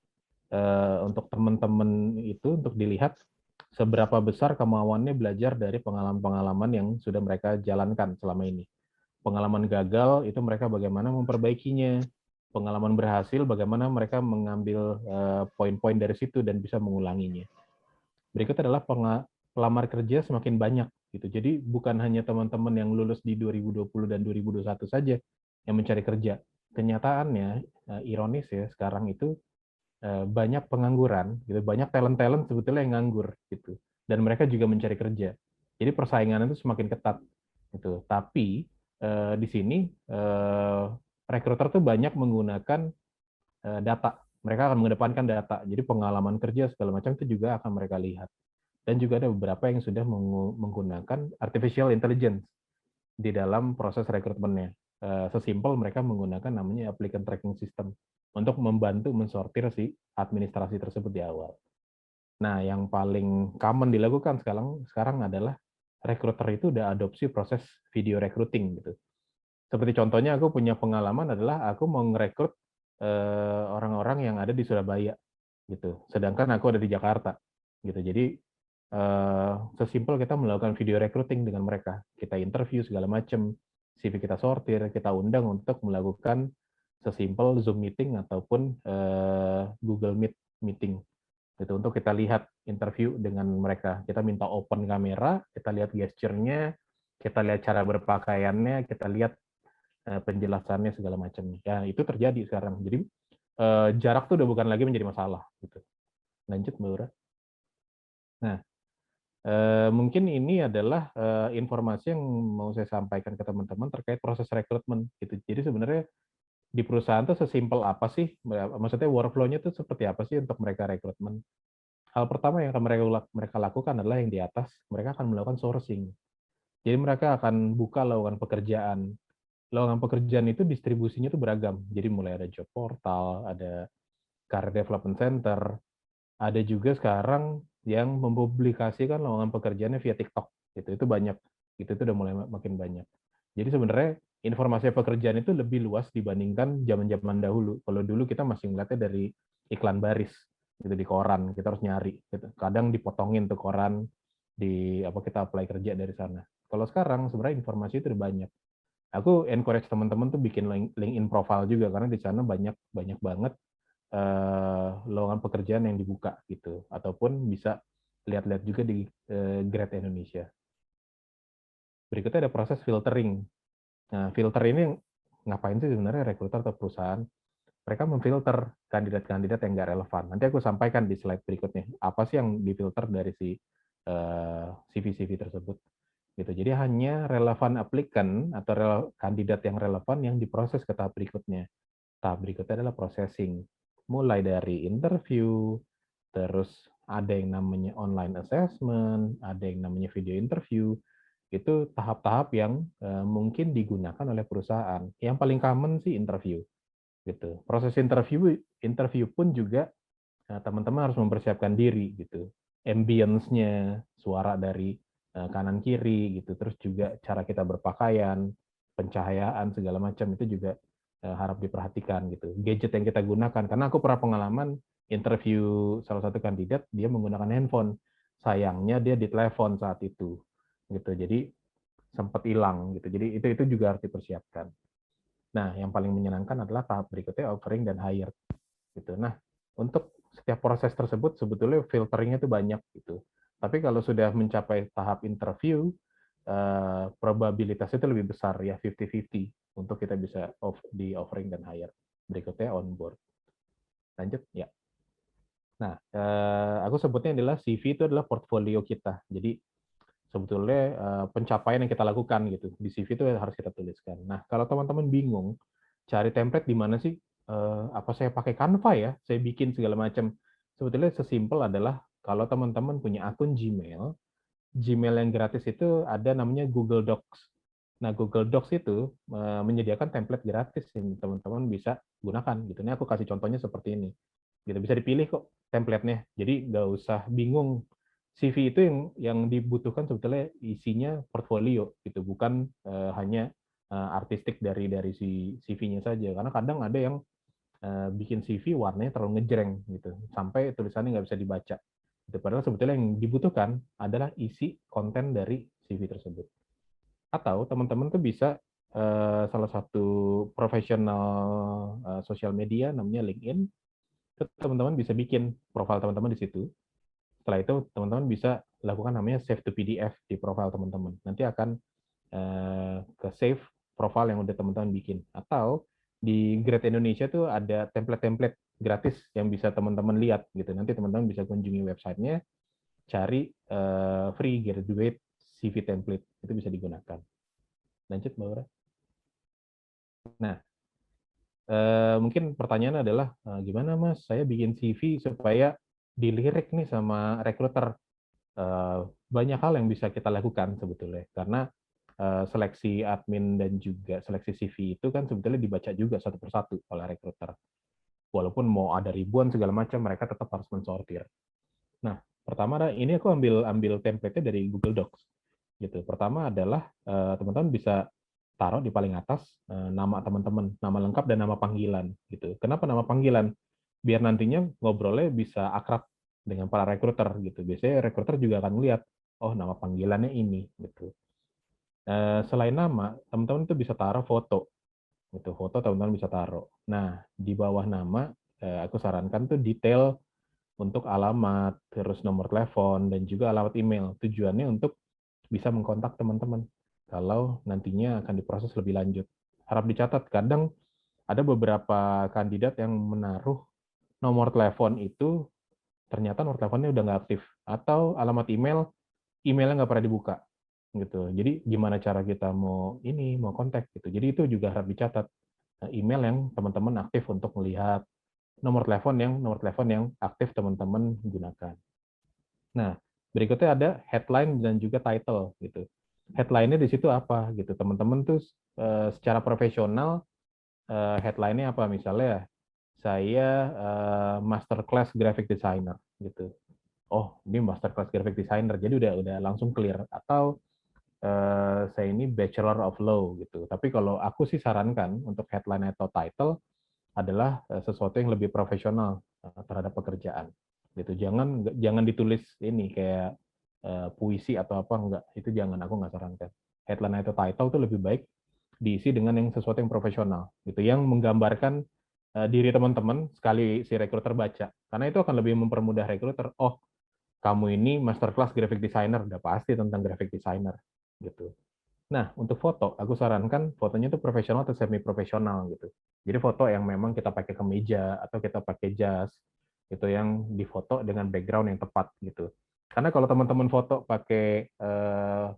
untuk teman-teman itu untuk dilihat seberapa besar kemauannya belajar dari pengalaman-pengalaman yang sudah mereka jalankan selama ini. Pengalaman gagal itu mereka bagaimana memperbaikinya. Pengalaman berhasil bagaimana mereka mengambil poin-poin dari situ dan bisa mengulanginya. Berikut adalah pelamar kerja semakin banyak gitu. Jadi bukan hanya teman-teman yang lulus di 2020 dan 2021 saja yang mencari kerja. Kenyataannya ironis ya, sekarang itu banyak pengangguran gitu, banyak talent-talent sebetulnya yang nganggur gitu. Dan mereka juga mencari kerja. Jadi persaingan itu semakin ketat gitu. Tapi di sini rekruter tuh banyak menggunakan data. Mereka akan mengedepankan data. Jadi pengalaman kerja segala macam itu juga akan mereka lihat. Dan juga ada beberapa yang sudah menggunakan artificial intelligence di dalam proses rekrutmennya. Sesimpel mereka menggunakan namanya applicant tracking system untuk membantu mensortir si administrasi tersebut di awal. Nah, yang paling common dilakukan sekarang adalah rekruter itu udah adopsi proses video recruiting gitu. Seperti contohnya aku punya pengalaman adalah aku mau ngerekrut orang-orang yang ada di Surabaya gitu. Sedangkan aku ada di Jakarta gitu. Jadi sesimpel kita melakukan video recruiting dengan mereka. Kita interview segala macam, CV kita sortir, kita undang untuk melakukan sesimpel Zoom meeting ataupun Google Meet meeting. Gitu, untuk kita lihat interview dengan mereka. Kita minta open kamera, kita lihat gesturnya, kita lihat cara berpakaiannya, kita lihat penjelasannya segala macam. Ya, itu terjadi sekarang. Jadi jarak tuh udah bukan lagi menjadi masalah gitu. Lanjut, Mbak Ura. Nah, mungkin ini adalah informasi yang mau saya sampaikan ke teman-teman terkait proses rekrutmen gitu. Jadi sebenarnya di perusahaan tuh sesimpel apa sih? Maksudnya workflow-nya tuh seperti apa sih untuk mereka rekrutmen? Hal pertama yang akan mereka lakukan adalah yang di atas, mereka akan melakukan sourcing. Jadi mereka akan buka lowongan pekerjaan. Lowongan pekerjaan itu distribusinya tuh beragam. Jadi mulai ada job portal, ada career development center, ada juga sekarang yang mempublikasikan lowongan pekerjaannya via TikTok. Itu banyak. Itu udah mulai makin banyak. Jadi sebenarnya informasi pekerjaan itu lebih luas dibandingkan zaman-zaman dahulu. Kalau dulu kita masih ngeliatnya dari iklan baris gitu di koran, kita harus nyari. Gitu. Kadang dipotongin tuh koran di apa kita apply kerja dari sana. Kalau sekarang sebenarnya informasi itu udah banyak. Aku encourage teman-teman tuh bikin LinkedIn profile juga karena di sana banyak banget lowongan pekerjaan yang dibuka gitu, ataupun bisa lihat-lihat juga di Grad Indonesia. Berikutnya ada proses filtering. Nah, filter ini ngapain sih sebenarnya rekruter atau perusahaan? Mereka memfilter kandidat-kandidat yang nggak relevan. Nanti aku sampaikan di slide berikutnya. Apa sih yang difilter dari si CV-CV tersebut? Gitu. Jadi hanya relevan applicant atau kandidat yang relevan yang diproses ke tahap berikutnya. Tahap berikutnya adalah processing. Mulai dari interview, terus ada yang namanya online assessment, ada yang namanya video interview. Itu tahap-tahap yang mungkin digunakan oleh perusahaan. Yang paling common sih interview. Gitu. Proses interview pun juga teman-teman harus mempersiapkan diri gitu. Ambience-nya, suara dari kanan kiri gitu, terus juga cara kita berpakaian, pencahayaan segala macam itu juga harap diperhatikan gitu. Gadget yang kita gunakan, karena aku pernah pengalaman interview salah satu kandidat, dia menggunakan handphone. Sayangnya dia ditelepon saat itu gitu. Jadi sempat hilang gitu. Jadi itu juga harus dipersiapkan. Nah, yang paling menyenangkan adalah tahap berikutnya offering dan hire gitu. Nah, untuk setiap proses tersebut sebetulnya filteringnya itu banyak gitu. Tapi kalau sudah mencapai tahap interview, probabilitas itu lebih besar ya 50-50 untuk kita bisa di offering dan hire. Berikutnya onboard. Lanjut ya. Nah, aku sebutnya adalah CV itu adalah portfolio kita. Jadi sebetulnya pencapaian yang kita lakukan gitu di CV itu harus kita tuliskan. Nah, kalau teman-teman bingung cari template di mana sih? Apa saya pakai Canva ya? Saya bikin segala macam. Sebetulnya sesimpel adalah kalau teman-teman punya akun Gmail, Gmail yang gratis itu ada namanya Google Docs. Nah, Google Docs itu menyediakan template gratis yang teman-teman bisa gunakan. Gitu. Ini aku kasih contohnya seperti ini. Gitu, bisa dipilih kok template-nya. Jadi nggak usah bingung. CV itu yang dibutuhkan sebetulnya isinya portfolio, gitu, bukan hanya artistik dari si CV-nya saja. Karena kadang ada yang bikin CV warnanya terlalu ngejreng gitu, sampai tulisannya nggak bisa dibaca. Itu padahal sebetulnya yang dibutuhkan adalah isi konten dari CV tersebut. Atau teman-teman tuh bisa salah satu profesional sosial media namanya LinkedIn, teman-teman bisa bikin profil teman-teman di situ. Setelah itu teman-teman bisa lakukan namanya save to PDF di profil teman-teman. Nanti akan ke save profil yang udah teman-teman bikin. Atau di Grade Indonesia tuh ada template-template gratis yang bisa teman-teman lihat gitu. Nanti teman-teman bisa kunjungi websitenya, cari free graduate CV template, itu bisa digunakan. Lanjut, Mbak Ura. Nah, mungkin pertanyaan adalah gimana Mas, saya bikin CV supaya dilirik nih sama rekruter. Banyak hal yang bisa kita lakukan sebetulnya, karena seleksi admin dan juga seleksi CV itu kan sebetulnya dibaca juga satu persatu oleh rekruter. Walaupun mau ada ribuan segala macam, mereka tetap harus mensortir. Nah, pertama ini aku ambil template-nya dari Google Docs. Gitu. Pertama adalah teman-teman bisa taruh di paling atas nama teman-teman, nama lengkap dan nama panggilan. Gitu. Kenapa nama panggilan? Biar nantinya ngobrolnya bisa akrab dengan para rekruter gitu. Biasanya rekruter juga akan melihat, oh nama panggilannya ini gitu. Selain nama, teman-teman itu bisa taruh foto. Gitu. Foto teman-teman bisa taruh. Nah, di bawah nama, aku sarankan tuh detail untuk alamat, terus nomor telepon, dan juga alamat email. Tujuannya untuk bisa mengkontak teman-teman kalau nantinya akan diproses lebih lanjut. Harap dicatat, kadang ada beberapa kandidat yang menaruh nomor telepon itu, ternyata nomor teleponnya udah nggak aktif. Atau alamat email, emailnya nggak pernah dibuka. Gitu. Jadi gimana cara kita mau kontak gitu. Jadi itu juga harap dicatat. Email yang teman-teman aktif untuk melihat, nomor telepon yang aktif teman-teman gunakan. Nah, berikutnya ada headline dan juga title gitu. Headline-nya di situ apa gitu. Teman-teman tuh secara profesional headline-nya apa, misalnya saya masterclass graphic designer gitu. Oh, ini masterclass graphic designer. Jadi udah langsung clear. Atau saya ini Bachelor of Law gitu. Tapi kalau aku sih sarankan untuk headline atau title adalah sesuatu yang lebih profesional terhadap pekerjaan. Gitu. Jangan ditulis ini kayak puisi atau apa, enggak. Itu jangan, aku nggak sarankan. Headline atau title tuh lebih baik diisi dengan yang sesuatu yang profesional gitu, yang menggambarkan diri teman-teman sekali si rekruter baca. Karena itu akan lebih mempermudah rekruter. Oh, kamu ini masterclass graphic designer, udah pasti tentang graphic designer gitu. Nah, untuk foto, aku sarankan fotonya itu profesional atau semi profesional gitu. Jadi foto yang memang kita pakai kemeja atau kita pakai jas, itu yang difoto dengan background yang tepat gitu. Karena kalau teman-teman foto pakai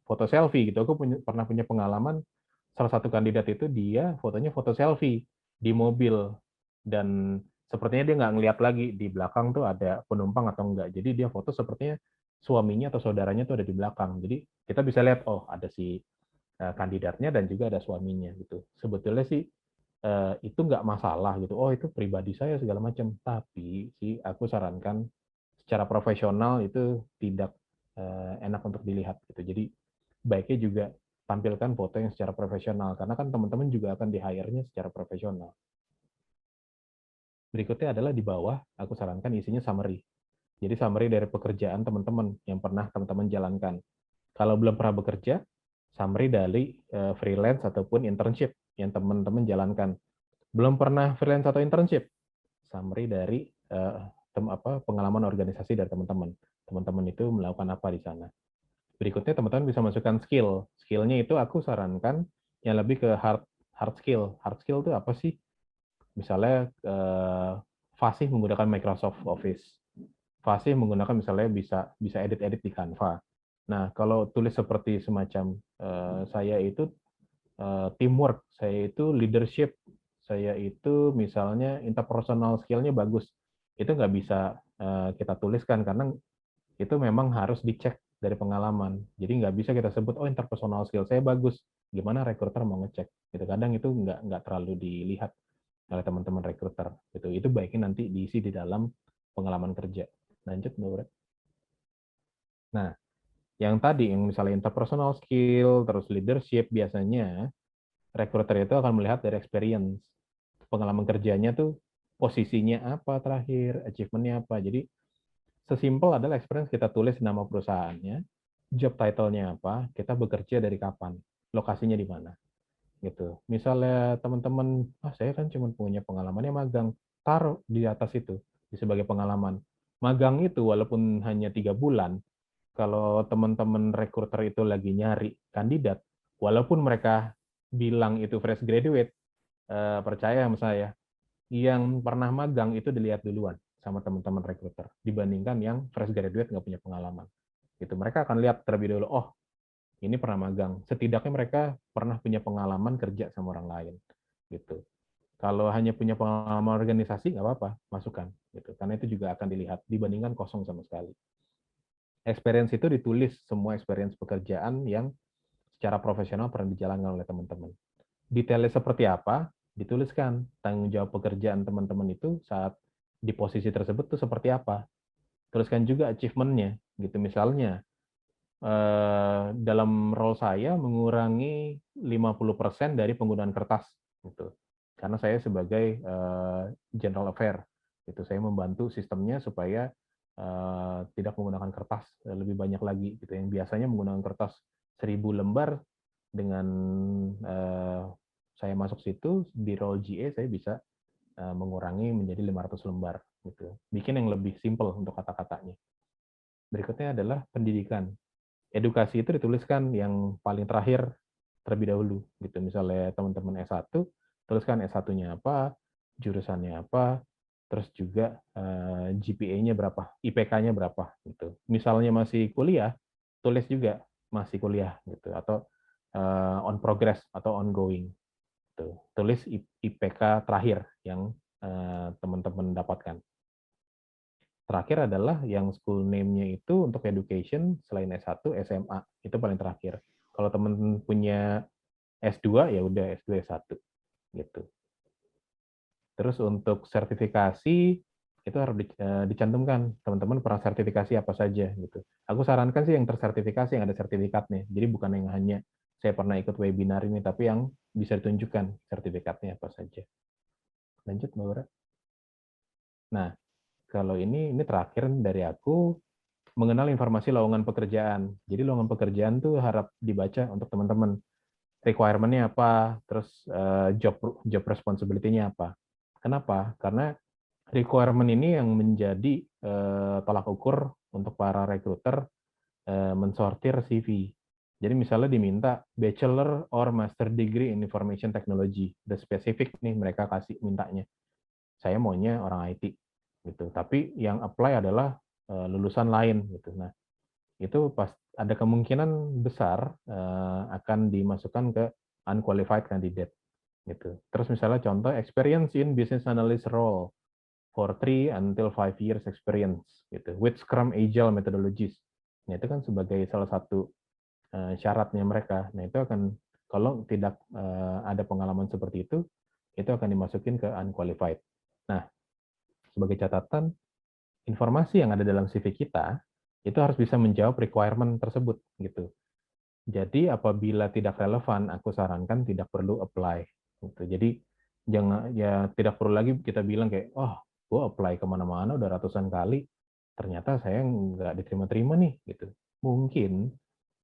foto selfie gitu, aku pernah punya pengalaman, salah satu kandidat itu dia fotonya foto selfie di mobil, dan sepertinya dia nggak ngeliat lagi di belakang tuh ada penumpang atau enggak. Jadi dia foto sepertinya suaminya atau saudaranya tuh ada di belakang. Jadi kita bisa lihat, oh ada si kandidatnya dan juga ada suaminya gitu. Sebetulnya sih itu nggak masalah gitu. Oh itu pribadi saya segala macam. Tapi sih aku sarankan secara profesional itu tidak enak untuk dilihat gitu. Jadi baiknya juga tampilkan foto yang secara profesional, karena kan teman-teman juga akan di-hire-nya secara profesional. Berikutnya adalah di bawah, aku sarankan isinya summary. Jadi summary dari pekerjaan teman-teman yang pernah teman-teman jalankan. Kalau belum pernah bekerja, summary dari freelance ataupun internship yang teman-teman jalankan. Belum pernah freelance atau internship, summary dari pengalaman organisasi dari teman-teman. Teman-teman itu melakukan apa di sana. Berikutnya teman-teman bisa masukkan skill. Skillnya itu aku sarankan yang lebih ke hard skill. Hard skill itu apa sih? Misalnya fasih menggunakan Microsoft Office. Fasih menggunakan misalnya bisa edit-edit di Canva. Nah, kalau tulis seperti semacam saya itu teamwork, saya itu leadership, saya itu misalnya interpersonal skill-nya bagus. Itu nggak bisa kita tuliskan karena itu memang harus dicek dari pengalaman. Jadi nggak bisa kita sebut, oh interpersonal skill saya bagus. Gimana rekruter mau ngecek? Gitu. Kadang itu nggak terlalu dilihat oleh teman-teman rekruter. Gitu. Itu baiknya nanti diisi di dalam pengalaman kerja. Lanjut, Mbak Ura. Nah, yang tadi, yang misalnya interpersonal skill, terus leadership, biasanya rekruter itu akan melihat dari experience. Pengalaman kerjanya tuh posisinya apa terakhir, achievement-nya apa. Jadi sesimpel adalah experience kita tulis nama perusahaannya, job title-nya apa, kita bekerja dari kapan, lokasinya di mana. Gitu. Misalnya teman-teman, saya kan cuma punya pengalamannya magang, taruh di atas itu sebagai pengalaman. Magang itu walaupun hanya 3 bulan, kalau teman-teman rekruter itu lagi nyari kandidat, walaupun mereka bilang itu fresh graduate, percaya sama saya, yang pernah magang itu dilihat duluan sama teman-teman rekruter dibandingkan yang fresh graduate nggak punya pengalaman. Gitu. Mereka akan lihat terlebih dulu, oh ini pernah magang. Setidaknya mereka pernah punya pengalaman kerja sama orang lain. Gitu. Kalau hanya punya pengalaman organisasi nggak apa-apa, masukkan. Gitu. Karena itu juga akan dilihat dibandingkan kosong sama sekali. Experience itu ditulis semua experience pekerjaan yang secara profesional pernah dijalankan oleh teman-teman. Detailnya seperti apa, dituliskan. Tanggung jawab pekerjaan teman-teman itu saat di posisi tersebut tuh seperti apa. Tuliskan juga achievement-nya. Gitu. Misalnya, dalam role saya mengurangi 50% dari penggunaan kertas. Gitu. Karena saya sebagai general affair. Gitu. Saya membantu sistemnya supaya tidak menggunakan kertas lebih banyak lagi. Gitu. Yang biasanya menggunakan kertas 1000 lembar, dengan saya masuk situ di role GA saya bisa mengurangi menjadi 500 lembar gitu. Bikin yang lebih simple untuk kata-katanya. Berikutnya adalah pendidikan. Edukasi itu dituliskan yang paling terakhir terlebih dahulu gitu. Misalnya teman-teman S1, tuliskan S1-nya apa, jurusannya apa, terus juga GPA-nya berapa, IPK-nya berapa gitu. Misalnya masih kuliah, tulis juga masih kuliah gitu, atau on progress atau ongoing. Tulis IPK terakhir yang teman-teman dapatkan. Terakhir adalah yang school name-nya itu untuk education selain S1, SMA. Itu paling terakhir. Kalau teman punya S2, ya udah S2, S1. Gitu. Terus untuk sertifikasi, itu harus dicantumkan. Teman-teman pernah sertifikasi apa saja. Gitu. Aku sarankan sih yang tersertifikasi, yang ada sertifikatnya. Jadi bukan yang hanya saya pernah ikut webinar ini, tapi yang bisa ditunjukkan sertifikatnya apa saja. Lanjut, Mbak Ura. Nah, kalau ini terakhir dari aku, mengenal informasi lowongan pekerjaan. Jadi lowongan pekerjaan tuh harap dibaca untuk teman-teman. Requirement-nya apa, terus job responsibility-nya apa. Kenapa? Karena requirement ini yang menjadi tolak ukur untuk para recruiter mensortir CV. Jadi misalnya diminta bachelor or master degree in information technology. The spesifik nih mereka kasih mintanya. Saya maunya orang IT gitu. Tapi yang apply adalah lulusan lain gitu. Nah, itu pas ada kemungkinan besar akan dimasukkan ke unqualified candidate gitu. Terus misalnya contoh experience in business analyst role for 3 until 5 years experience gitu with Scrum Agile methodologies. Nah, itu kan sebagai salah satu syaratnya mereka. Nah, itu akan kalau tidak ada pengalaman seperti itu akan dimasukin ke unqualified. Nah, sebagai catatan, informasi yang ada dalam CV kita itu harus bisa menjawab requirement tersebut gitu. Jadi apabila tidak relevan, aku sarankan tidak perlu apply. Gitu. Jadi jangan ya tidak perlu lagi kita bilang kayak, oh, gue apply kemana-mana udah ratusan kali, ternyata saya nggak diterima-terima nih gitu. Mungkin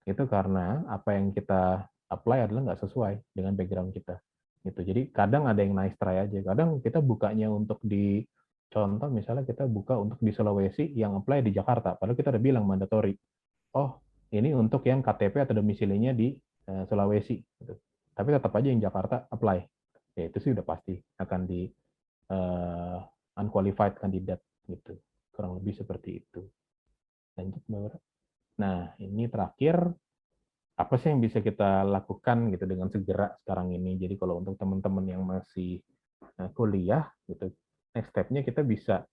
itu karena apa yang kita apply adalah nggak sesuai dengan background kita. Gitu. Jadi kadang ada yang nice try aja, kadang kita bukanya untuk di Contoh misalnya kita buka untuk di Sulawesi yang apply di Jakarta, padahal kita udah bilang mandatory. Oh, ini untuk yang KTP atau domisilinya di Sulawesi. Gitu. Tapi tetap aja yang Jakarta apply. Ya itu sih udah pasti akan di unqualified kandidat gitu. Kurang lebih seperti itu. Lanjut, Mbak Ura. Nah, ini terakhir, apa sih yang bisa kita lakukan gitu dengan segera sekarang ini. Jadi kalau untuk teman-teman yang masih kuliah gitu, next step-nya kita bisa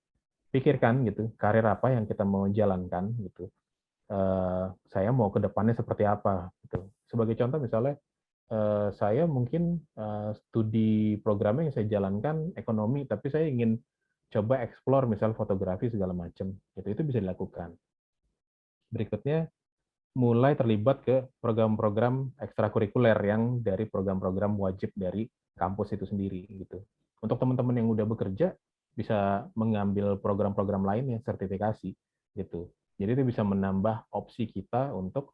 pikirkan gitu, karir apa yang kita mau jalankan gitu. Saya mau ke depannya seperti apa gitu. Sebagai contoh misalnya saya mungkin studi programnya yang saya jalankan ekonomi, tapi saya ingin coba explore misal fotografi segala macam. Itu bisa dilakukan. Berikutnya mulai terlibat ke program-program ekstrakurikuler yang dari program-program wajib dari kampus itu sendiri gitu. Untuk teman-teman yang udah bekerja bisa mengambil program-program lain yang sertifikasi gitu. Jadi itu bisa menambah opsi kita untuk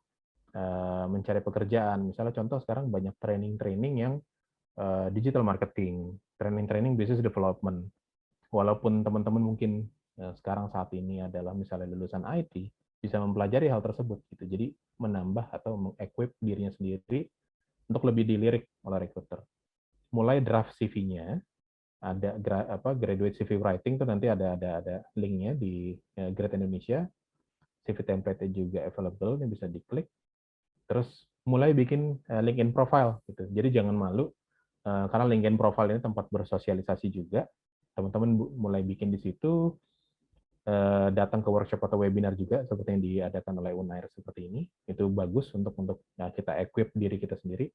mencari pekerjaan. Misalnya contoh sekarang banyak training-training yang digital marketing, training-training business development. Walaupun teman-teman mungkin sekarang saat ini adalah misalnya lulusan IT, bisa mempelajari hal tersebut gitu. Jadi menambah atau mengequip dirinya sendiri untuk lebih dilirik oleh recruiter. Mulai draft CV-nya, ada graduate CV writing itu nanti ada linknya di Grade Indonesia. CV template-nya juga available, ini bisa diklik. Terus mulai bikin LinkedIn profile gitu. Jadi jangan malu karena LinkedIn profile ini tempat bersosialisasi juga. Teman-teman mulai bikin di situ, datang ke workshop atau webinar juga seperti yang diadakan oleh Unair seperti ini. Itu bagus untuk kita equip diri kita sendiri.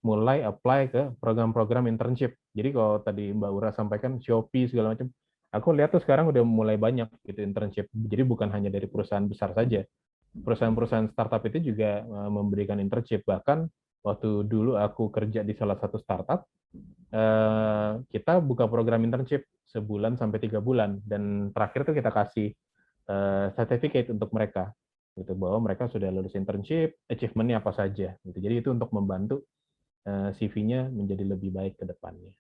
Mulai apply ke program-program internship. Jadi kalau tadi Mbak Ura sampaikan Shopee segala macam, aku lihat tuh sekarang udah mulai banyak gitu internship. Jadi bukan hanya dari perusahaan besar saja. Perusahaan-perusahaan startup itu juga memberikan internship. Bahkan waktu dulu aku kerja di salah satu startup, kita buka program internship sebulan sampai 3 bulan. Dan terakhir tuh kita kasih certificate untuk mereka. Gitu, bahwa mereka sudah lulus internship, achievement-nya apa saja. Gitu. Jadi itu untuk membantu CV-nya menjadi lebih baik ke depannya.